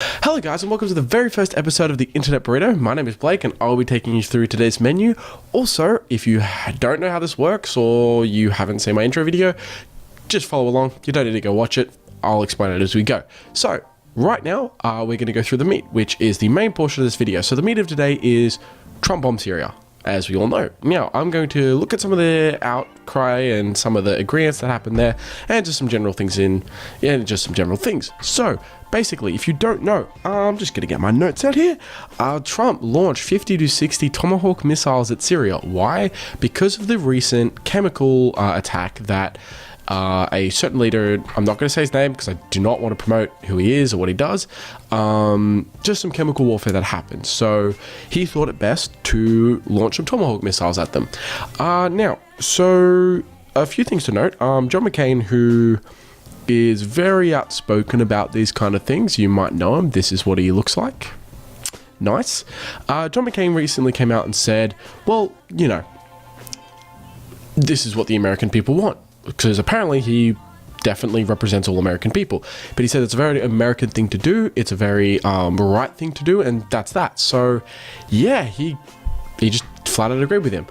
Hello guys and welcome to the very first episode of the Internet Burrito. My name is Blake and I'll be taking you through today's menu. Also, if you don't know how this works or you haven't seen my intro video, just follow along. You don't need to go watch it. I'll explain it as we go. So, right now, we're going to go through the meat, which is the main portion of this video. So the meat of today is Trump bombed Syria, as we all know. Now, I'm going to look at some of the outcry and some of the agreements that happened there, and just some general things So, basically, if you don't know, I'm just going to get my notes out here. Trump launched 50 to 60 Tomahawk missiles at Syria. Why? Because of the recent chemical attack that a certain leader, I'm not going to say his name because I do not want to promote who he is or what he does, just some chemical warfare that happened. So he thought it best to launch some Tomahawk missiles at them. Now, so a few things to note. John McCain, who is very outspoken about these kind of things, you might know him. This is what he looks like. Nice. John McCain recently came out and said, well, you know, this is what the American people want. Because apparently he definitely represents all American people. But he said it's a very American thing to do. It's a very right thing to do. And that's that. So, yeah, he just flat out agreed with him.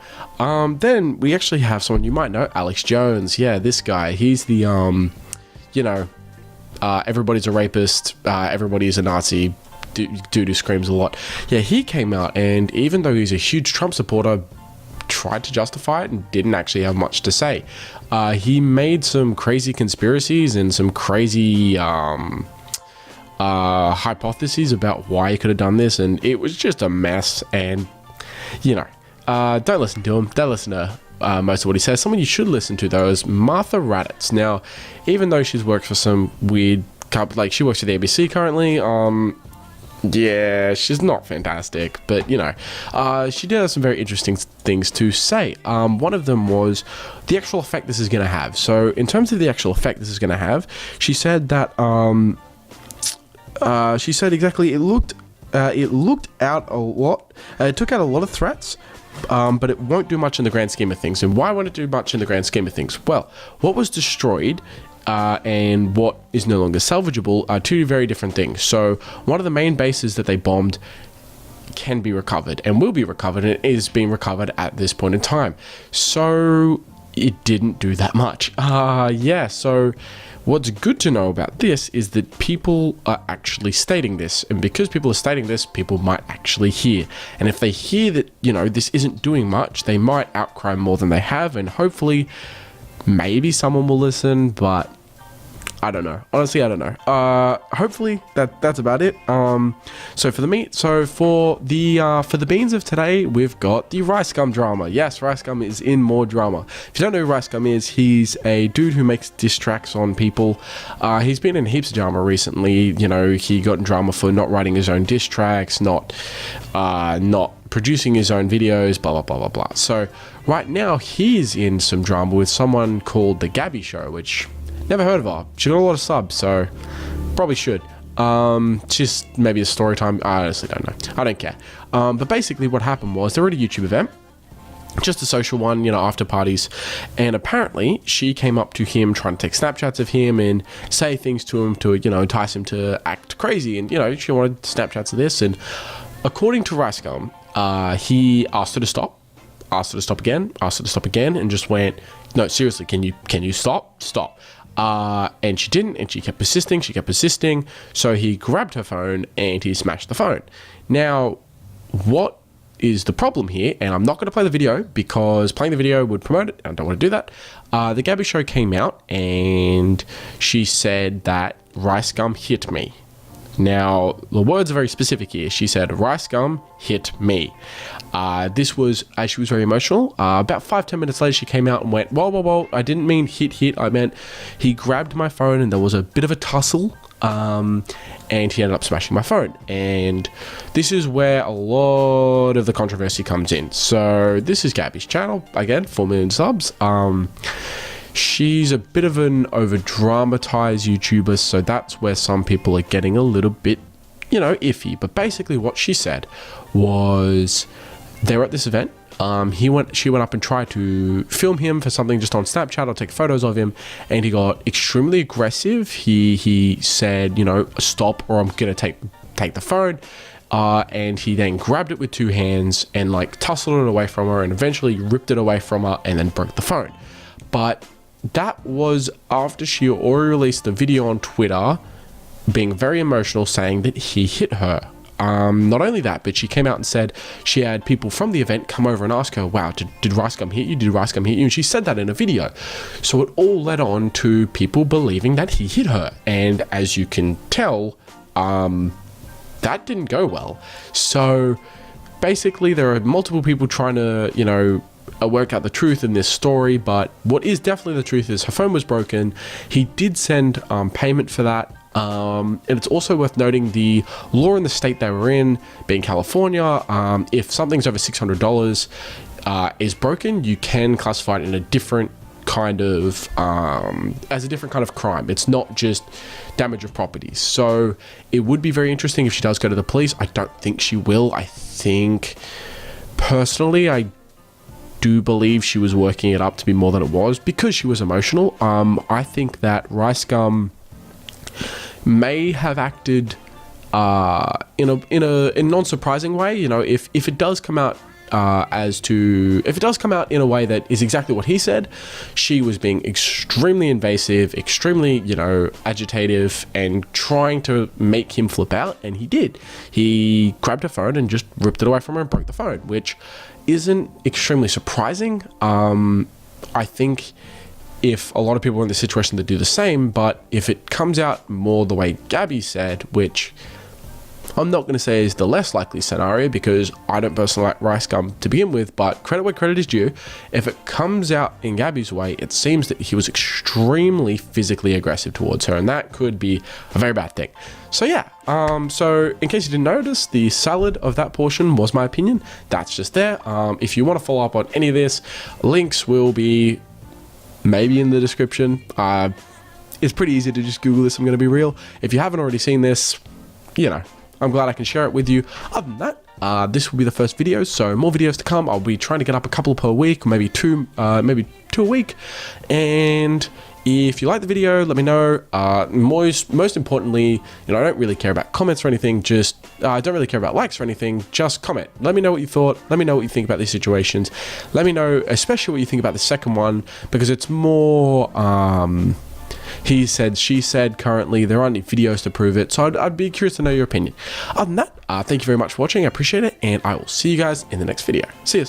Then we actually have someone you might know, Alex Jones. Yeah, this guy. He's the, everybody's a rapist. Everybody's a Nazi. Dude who screams a lot. Yeah, he came out. And even though he's a huge Trump supporter, tried to justify it and didn't actually have much to say. He made some crazy conspiracies and some crazy hypotheses about why he could have done this, and it was just a mess. And don't listen to him. Don't listen to most of what he says. Someone you should listen to though is Martha Raddatz. Now, even though she's worked for some weird company, like she works for the ABC currently, yeah, she's not fantastic, but she did have some very interesting things to say. One of them was the actual effect this is going to have. So in terms of the actual effect this is going to have, she said that she said exactly it looked out a lot. It took out a lot of threats. But it won't do much in the grand scheme of things. And why won't it do much in the grand scheme of things? Well, what was destroyed and what is no longer salvageable are two very different things. So one of the main bases that they bombed can be recovered and will be recovered, and it is being recovered at this point in time. So it didn't do that much. So what's good to know about this is that people are actually stating this, and because people are stating this, people might actually hear. And if they hear that, this isn't doing much, they might outcry more than they have, and hopefully maybe someone will listen, but I don't know. Honestly, I don't know. Hopefully that's about it. So for the meat, for the beans of today, we've got the Rice Gum drama. Yes, Rice Gum is in more drama. If you don't know who Rice Gum is, he's a dude who makes diss tracks on people. He's been in heaps of drama recently. He got in drama for not writing his own diss tracks, not producing his own videos, blah, blah, blah, blah, blah. So right now he's in some drama with someone called the Gabbie Show, which never heard of her. She got a lot of subs, so probably should. She's maybe a story time. I honestly don't know. I don't care. But basically what happened was they were at a YouTube event, just a social one, after parties, and apparently she came up to him trying to take Snapchats of him and say things to him to, entice him to act crazy, and, she wanted Snapchats of this, and according to Rice Gum, he asked her to stop, asked her to stop again, and just went, no, seriously, can you stop? And she didn't, and she kept persisting, so he grabbed her phone and he smashed the phone. Now, what is the problem here? And I'm not going to play the video because playing the video would promote it, and I don't want to do that. The Gabbie Show came out and she said that Rice Gum hit me. Now, the words are very specific here. She said, Rice Gum hit me. This was, as she was very emotional. About 5-10 minutes later, she came out and went, whoa, I didn't mean hit. I meant he grabbed my phone and there was a bit of a tussle. And he ended up smashing my phone. And this is where a lot of the controversy comes in. So this is Gabbie's channel. Again, 4 million subs. She's a bit of an over-dramatized YouTuber, so that's where some people are getting a little bit, iffy. But basically what she said was they were at this event. She went up and tried to film him for something just on Snapchat or take photos of him, and he got extremely aggressive. He said, you know, stop or I'm gonna take the phone. And he then grabbed it with two hands and like tussled it away from her and eventually ripped it away from her and then broke the phone. But that was after she already released a video on Twitter being very emotional, saying that he hit her. Not only that, but she came out and said she had people from the event come over and ask her, wow, did Rice Gum hit you? Did Rice Gum hit you? And she said that in a video. So it all led on to people believing that he hit her. And as you can tell, that didn't go well. So basically there are multiple people trying to, you know, work out the truth in this story, but what is definitely the truth is her phone was broken. He did send payment for that. And it's also worth noting the law in the state they were in, being California, if something's over $600 is broken, you can classify it in a different kind of, as a different kind of crime. It's not just damage of property. So it would be very interesting if she does go to the police. I don't think she will. I think, personally, I do believe she was working it up to be more than it was because she was emotional. I think that Rice Gum may have acted in a non-surprising way. You know, if it does come out if it does come out in a way that is exactly what he said, she was being extremely invasive, extremely, you know, agitative and trying to make him flip out, and he did. He grabbed her phone and just ripped it away from her and broke the phone, which isn't extremely surprising. I think if a lot of people are in the situation that do the same, but if it comes out more the way Gabbie said, which I'm not going to say is the less likely scenario because I don't personally like Rice Gum to begin with, but credit where credit is due. If it comes out in Gabbie's way, it seems that he was extremely physically aggressive towards her, and that could be a very bad thing. So yeah, so in case you didn't notice, the salad of that portion was my opinion. That's just there. If you want to follow up on any of this, links will be maybe in the description. It's pretty easy to just Google this, I'm going to be real. If you haven't already seen this, you know, I'm glad I can share it with you. Other than that, this will be the first video, so more videos to come. I'll be trying to get up a couple per week, maybe two a week. And if you like the video, let me know. Most importantly, you know, I don't really care about comments or anything. I don't really care about likes or anything. Just comment. Let me know what you thought. Let me know what you think about these situations. Let me know, especially what you think about the second one, because it's more. He said, she said, currently there aren't any videos to prove it, so I'd be curious to know your opinion. Other than that, thank you very much for watching. I appreciate it, and I will see you guys in the next video. See you.